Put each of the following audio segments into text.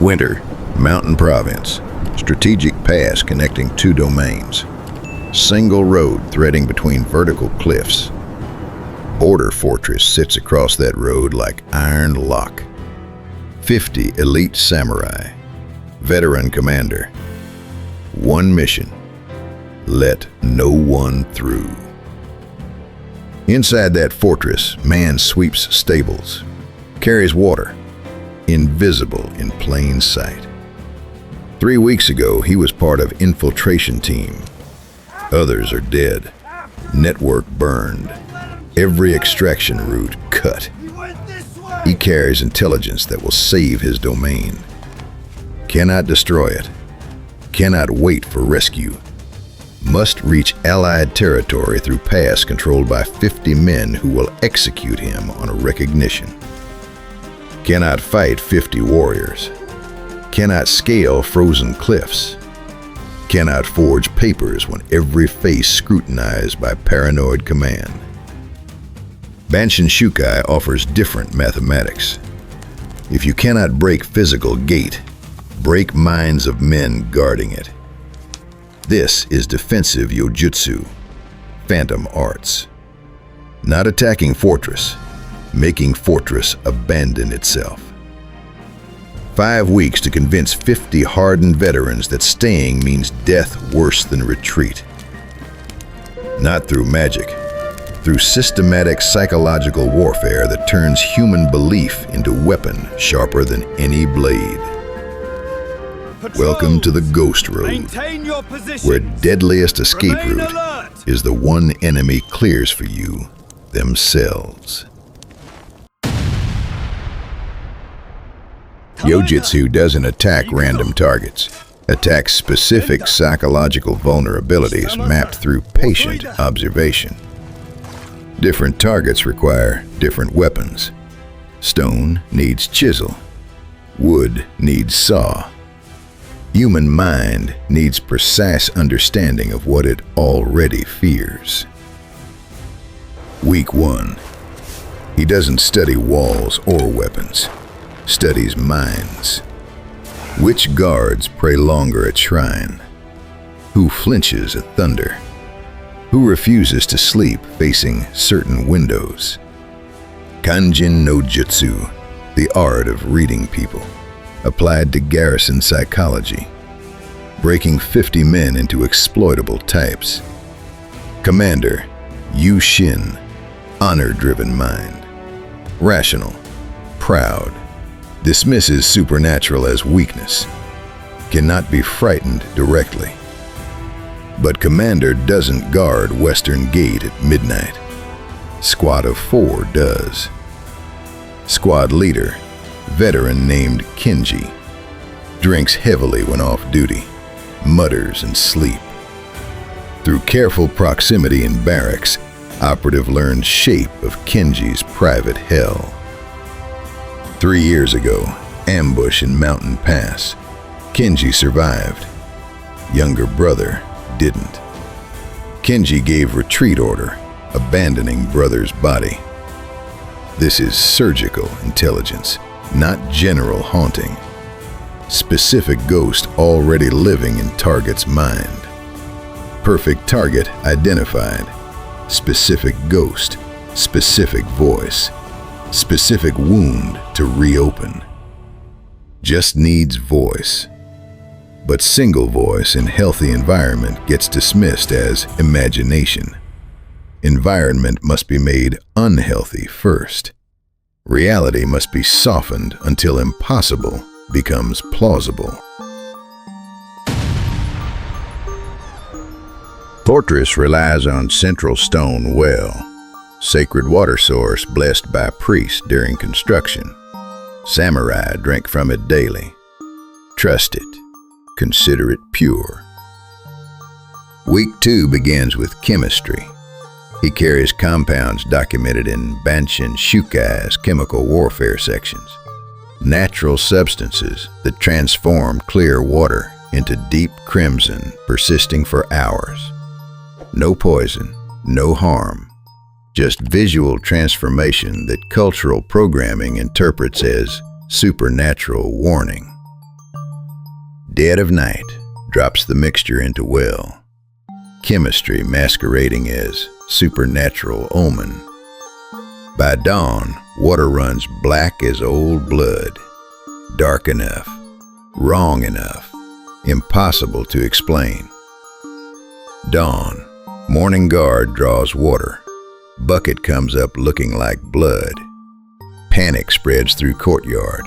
Winter, mountain province, strategic pass connecting two domains. Single road threading between vertical cliffs. Border fortress sits across that road like iron lock. 50 elite samurai. Veteran commander. One mission. Let no one through. Inside that fortress, man sweeps stables. Carries water. Invisible in plain sight. 3 weeks ago, he was part of infiltration team. Others are dead. Network burned. Every extraction route cut. He carries intelligence that will save his domain. Cannot destroy it. Cannot wait for rescue. Must reach Allied territory through pass controlled by 50 men who will execute him on a recognition. Cannot fight 50 warriors. Cannot scale frozen cliffs. Cannot forge papers when every face scrutinized by paranoid command. Bansenshukai offers different mathematics. If you cannot break physical gate, break minds of men guarding it. This is defensive Yōjutsu, phantom arts. Not attacking fortress, making fortress abandon itself. 5 weeks to convince 50 hardened veterans that staying means death worse than retreat. Not through magic, through systematic psychological warfare that turns human belief into weapon sharper than any blade. Welcome to the Ghost Road, where deadliest escape route is the one enemy clears for you themselves. Yōjutsu doesn't attack random targets. Attacks specific psychological vulnerabilities mapped through patient observation. Different targets require different weapons. Stone needs chisel. Wood needs saw. Human mind needs precise understanding of what it already fears. Week 1. He doesn't study walls or weapons. Studies minds. Which guards pray longer at shrine? Who flinches at thunder? Who refuses to sleep facing certain windows? Kanjin no Jutsu, the art of reading people, applied to garrison psychology, breaking 50 men into exploitable types. Commander, Yu Shin, honor-driven mind, rational, proud, dismisses supernatural as weakness, cannot be frightened directly. But Commander doesn't guard Western Gate at midnight. Squad of 4 does. Squad leader, veteran named Kenji, drinks heavily when off duty, mutters and sleep. Through careful proximity in barracks, operative learns shape of Kenji's private hell. 3 years ago, ambush in Mountain Pass. Kenji survived. Younger brother didn't. Kenji gave retreat order, abandoning brother's body. This is surgical intelligence, not general haunting. Specific ghost already living in target's mind. Perfect target identified. Specific ghost, specific voice. Specific wound to reopen. Just needs voice. But single voice in healthy environment gets dismissed as imagination. Environment must be made unhealthy first. Reality must be softened until impossible becomes plausible. Fortress relies on central stone well. Sacred water source blessed by priests during construction. Samurai drink from it daily. Trust it. Consider it pure. Week 2 begins with chemistry. He carries compounds documented in Bansenshukai's chemical warfare sections. Natural substances that transform clear water into deep crimson, persisting for hours. No poison, no harm. Just visual transformation that cultural programming interprets as supernatural warning. dead of night, drops the mixture into well. Chemistry masquerading as supernatural omen. By dawn, water runs black as old blood. Dark enough, wrong enough, impossible to explain. Dawn, morning guard draws water. Bucket comes up looking like blood. Panic spreads through courtyard.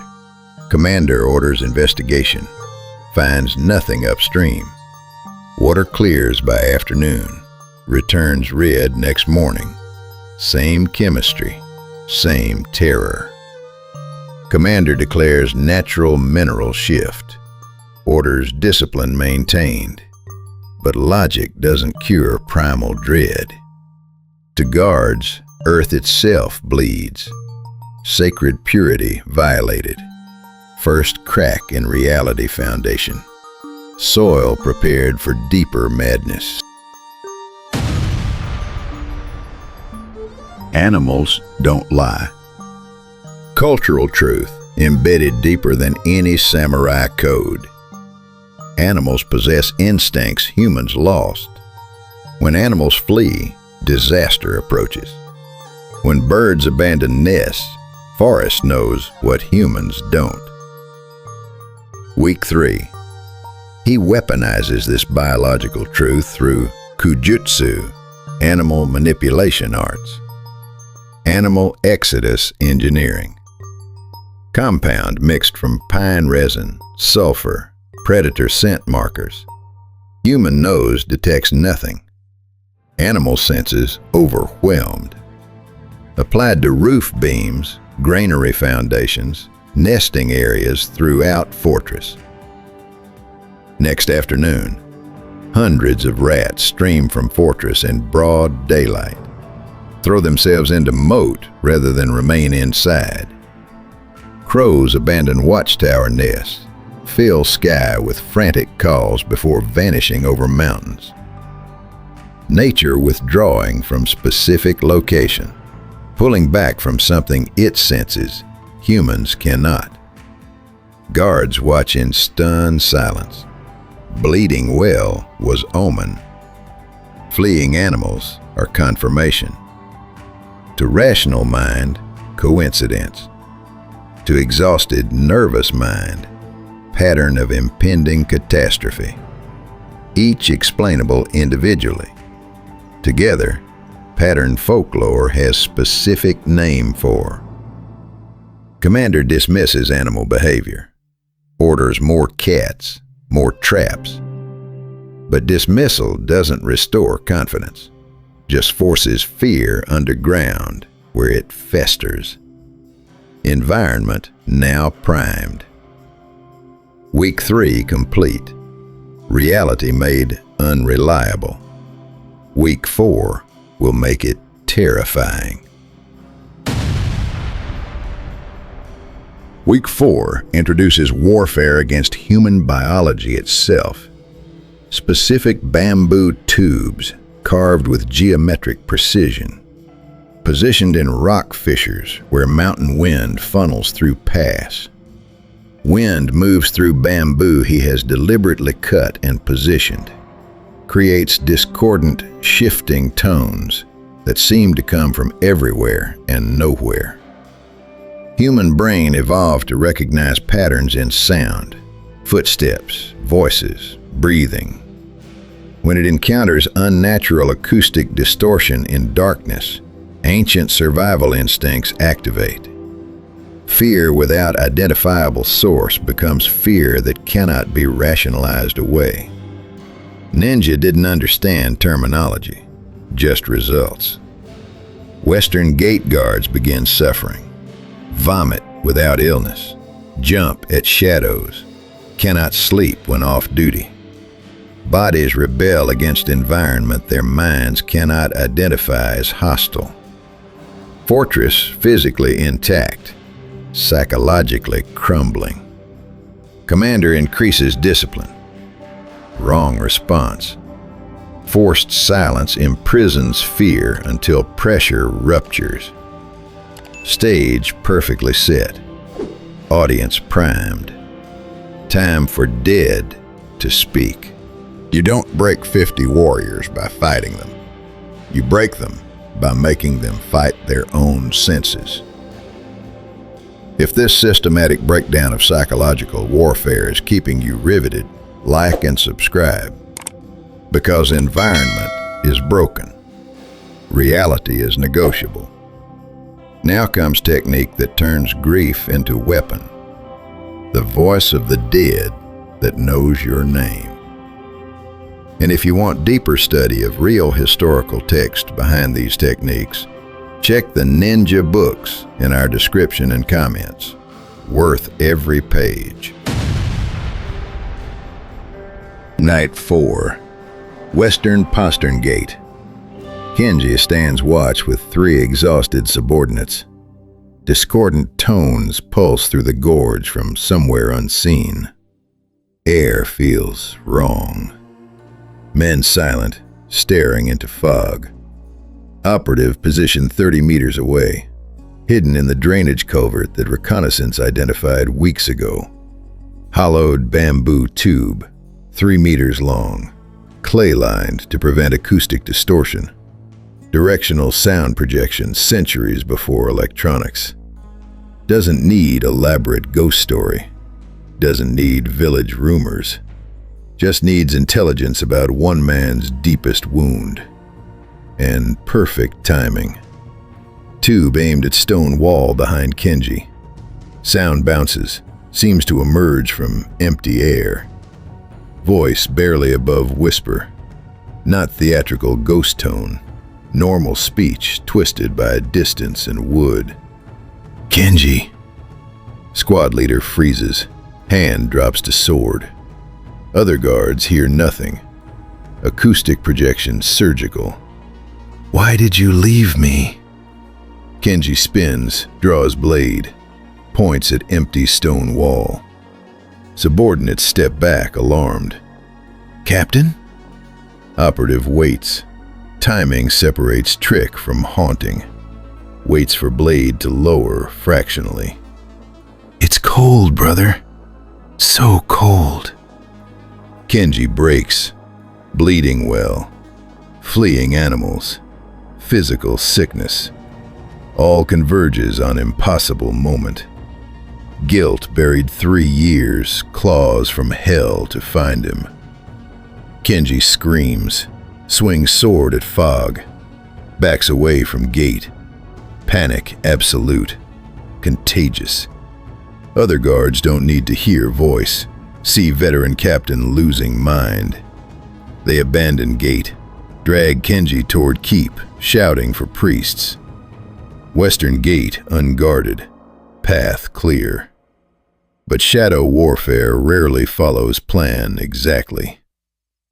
Commander orders investigation. Finds nothing upstream. Water clears by afternoon. Returns red next morning. Same chemistry, same terror. Commander declares natural mineral shift. Orders discipline maintained. But logic doesn't cure primal dread. To guards, Earth itself bleeds. Sacred purity violated. First crack in reality foundation. Soil prepared for deeper madness. Animals don't lie. Cultural truth embedded deeper than any samurai code. Animals possess instincts humans lost. When animals flee, disaster approaches. When birds abandon nests, forest knows what humans don't. Week 3. He weaponizes this biological truth through Yōjutsu, animal manipulation arts. Animal exodus engineering. Compound mixed from pine resin, sulfur, predator scent markers. Human nose detects nothing. Animal senses overwhelmed. Applied to roof beams, granary foundations, nesting areas throughout fortress. Next afternoon, hundreds of rats stream from fortress in broad daylight. Throw themselves into moat rather than remain inside. Crows abandon watchtower nests, fill sky with frantic calls before vanishing over mountains. Nature withdrawing from specific location, pulling back from something it senses humans cannot. Guards watch in stunned silence. Bleeding well was omen. Fleeing animals are confirmation. To rational mind, coincidence. To exhausted, nervous mind, pattern of impending catastrophe. Each explainable individually. Together, pattern folklore has specific name for. Commander dismisses animal behavior. Orders more cats, more traps. But dismissal doesn't restore confidence. Just forces fear underground where it festers. Environment now primed. Week 3 complete. Reality made unreliable. Week 4 will make it terrifying. Week 4 introduces warfare against human biology itself. Specific bamboo tubes carved with geometric precision, positioned in rock fissures where mountain wind funnels through pass. Wind moves through bamboo he has deliberately cut and positioned, creates discordant, shifting tones that seem to come from everywhere and nowhere. Human brain evolved to recognize patterns in sound, footsteps, voices, breathing. When it encounters unnatural acoustic distortion in darkness, ancient survival instincts activate. Fear without identifiable source becomes fear that cannot be rationalized away. Ninja didn't understand terminology, just results. Western gate guards begin suffering. Vomit without illness. Jump at shadows. Cannot sleep when off duty. Bodies rebel against environment their minds cannot identify as hostile. Fortress physically intact, psychologically crumbling. Commander increases discipline. Wrong response. Forced silence imprisons fear until pressure ruptures. Stage perfectly set. Audience primed. Time for dead to speak. You don't break 50 warriors by fighting them. You break them by making them fight their own senses. If this systematic breakdown of psychological warfare is keeping you riveted, like and subscribe. Because environment is broken. Reality is negotiable. Now comes technique that turns grief into weapon. The voice of the dead that knows your name. And if you want deeper study of real historical text behind these techniques, check the ninja books in our description and comments. Worth every page. Night 4. Western Postern Gate. Kenji stands watch with 3 exhausted subordinates. Discordant tones pulse through the gorge from somewhere unseen. Air feels wrong. Men silent, staring into fog. Operative positioned 30 meters away, hidden in the drainage culvert that reconnaissance identified weeks ago. Hollowed bamboo tube, 3 meters long, clay-lined to prevent acoustic distortion. Directional sound projection centuries before electronics. Doesn't need elaborate ghost story. Doesn't need village rumors. Just needs intelligence about one man's deepest wound. And perfect timing. Tube aimed at stone wall behind Kenji. Sound bounces, seems to emerge from empty air. Voice barely above whisper. Not theatrical ghost tone. Normal speech twisted by distance and wood. Kenji. Squad leader freezes. Hand drops to sword. Other guards hear nothing. Acoustic projection surgical. Why did you leave me? Kenji spins, draws blade, points at empty stone wall. Subordinates step back, alarmed. Captain? Operative waits. Timing separates trick from haunting. Waits for blade to lower fractionally. It's cold, brother. So cold. Kenji breaks. Bleeding well. Fleeing animals. Physical sickness. All converges on impossible moment. Guilt buried 3 years, claws from hell to find him. Kenji screams, swings sword at fog, backs away from gate. Panic absolute, contagious. Other guards don't need to hear voice, see veteran captain losing mind. They abandon gate, drag Kenji toward keep, shouting for priests. Western gate unguarded, path clear. But shadow warfare rarely follows plan exactly.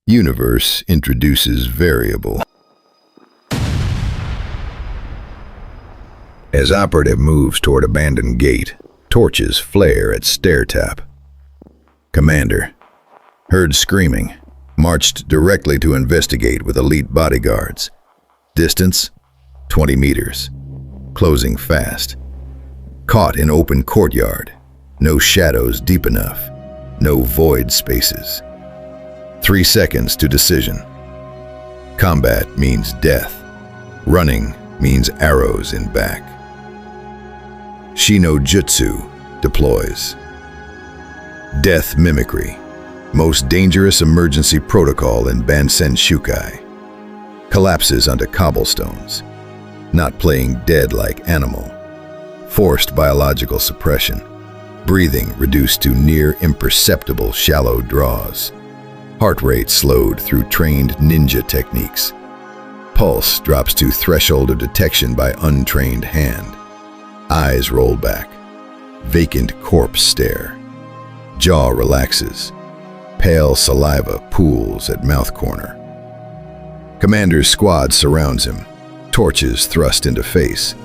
Universe introduces variable. As operative moves toward abandoned gate, torches flare at stair top. Commander, heard screaming, marched directly to investigate with elite bodyguards. Distance, 20 meters. Closing fast. Caught in open courtyard. No shadows deep enough. No void spaces. 3 seconds to decision. Combat means death. Running means arrows in back. Yōjutsu deploys. Death mimicry. Most dangerous emergency protocol in Bansenshukai. Collapses onto cobblestones. Not playing dead like animal. Forced biological suppression. Breathing reduced to near imperceptible shallow draws. Heart rate slowed through trained ninja techniques. Pulse drops to threshold of detection by untrained hand. Eyes roll back. Vacant corpse stare. Jaw relaxes. Pale saliva pools at mouth corner. Commander's squad surrounds him. Torches thrust into face.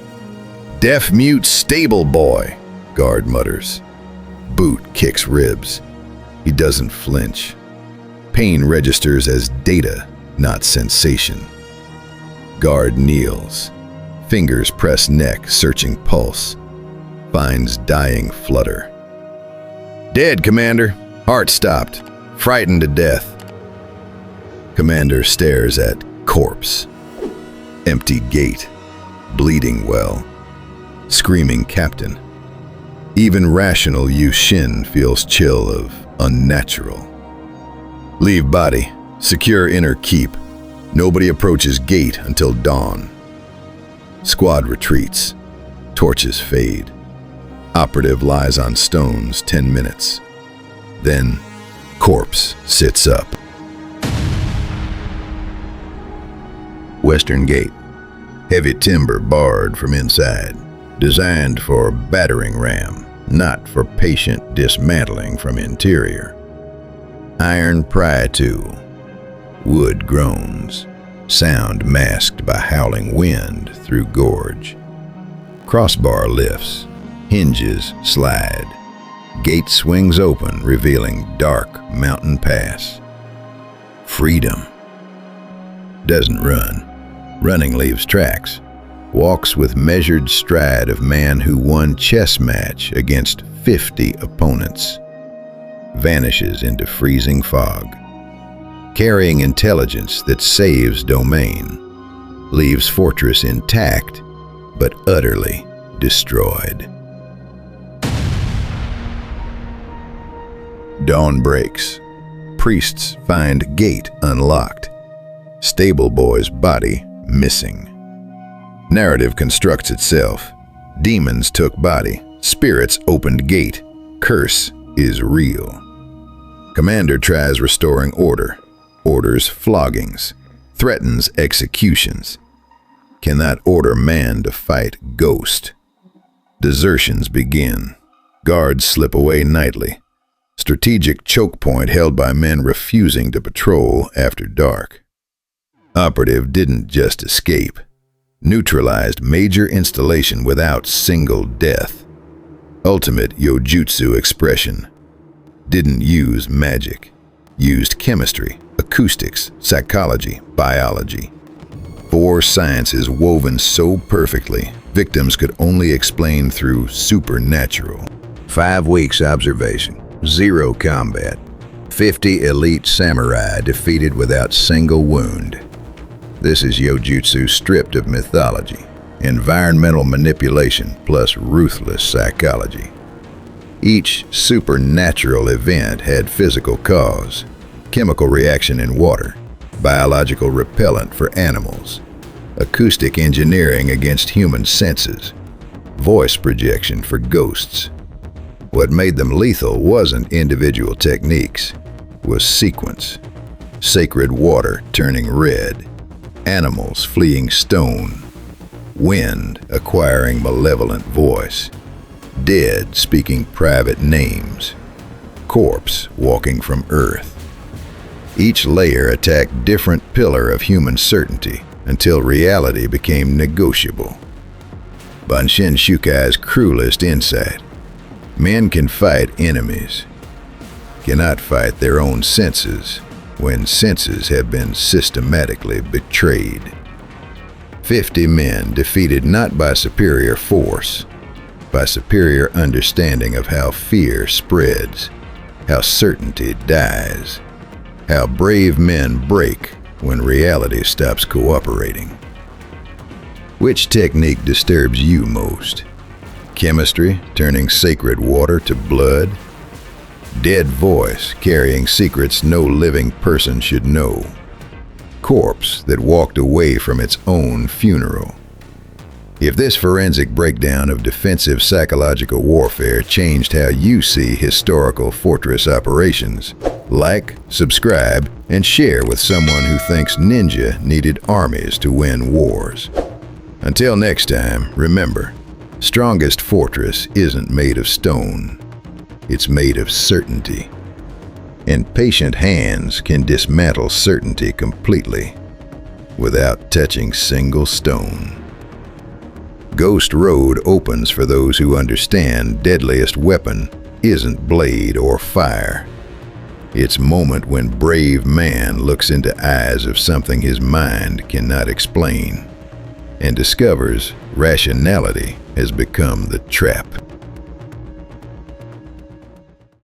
Deaf-mute stable boy, guard mutters. Boot kicks ribs. He doesn't flinch. Pain registers as data, not sensation. Guard kneels. Fingers press neck, searching pulse. Finds dying flutter. Dead, Commander. Heart stopped. frightened to death. Commander stares at corpse. Empty gate, bleeding well, screaming captain. Even rational Yushin feels chill of unnatural. Leave body, secure inner keep. Nobody approaches gate until dawn. Squad retreats, torches fade. Operative lies on stones 10 minutes. Then, corpse sits up. Western gate. Heavy timber barred from inside. Designed for battering ram, not for patient dismantling from interior. Iron pry to. Wood groans. Sound masked by howling wind through gorge. Crossbar lifts. Hinges slide. Gate swings open, revealing dark mountain pass. Freedom. Doesn't run. Running leaves tracks. Walks with measured stride of man who won chess match against 50 opponents. Vanishes into freezing fog. Carrying intelligence that saves domain. Leaves fortress intact, but utterly destroyed. Dawn breaks. Priests find gate unlocked. Stable boy's body missing. Narrative constructs itself. Demons took body. Spirits opened gate. Curse is real. Commander tries restoring order. Orders floggings. Threatens executions. Cannot order man to fight ghost. Desertions begin. Guards slip away nightly. Strategic choke point held by men refusing to patrol after dark. Operative didn't just escape. Neutralized major installation without single death. Ultimate Yōjutsu expression. Didn't use magic. Used chemistry, acoustics, psychology, biology. 4 sciences woven so perfectly, victims could only explain through supernatural. 5 weeks observation. 0 combat. 50 elite samurai defeated without single wound. This is Yōjutsu stripped of mythology, environmental manipulation plus ruthless psychology. Each supernatural event had physical cause, chemical reaction in water, biological repellent for animals, acoustic engineering against human senses, voice projection for ghosts. What made them lethal wasn't individual techniques, was sequence. Sacred water turning red, animals fleeing stone, wind acquiring malevolent voice, dead speaking private names, corpse walking from earth. Each layer attacked different pillar of human certainty until reality became negotiable. Bansenshukai's cruelest insight. Men can fight enemies, cannot fight their own senses when senses have been systematically betrayed. 50 men defeated not by superior force, by superior understanding of how fear spreads, how certainty dies, how brave men break when reality stops cooperating. Which technique disturbs you most? Chemistry turning sacred water to blood? Dead voice carrying secrets no living person should know? Corpse that walked away from its own funeral? If this forensic breakdown of defensive psychological warfare changed how you see historical fortress operations, like, subscribe, and share with someone who thinks ninja needed armies to win wars. Until next time, remember, strongest fortress isn't made of stone. It's made of certainty. And patient hands can dismantle certainty completely without touching single stone. Ghost Road opens for those who understand deadliest weapon isn't blade or fire. It's moment when brave man looks into eyes of something his mind cannot explain and discovers rationality has become the trap.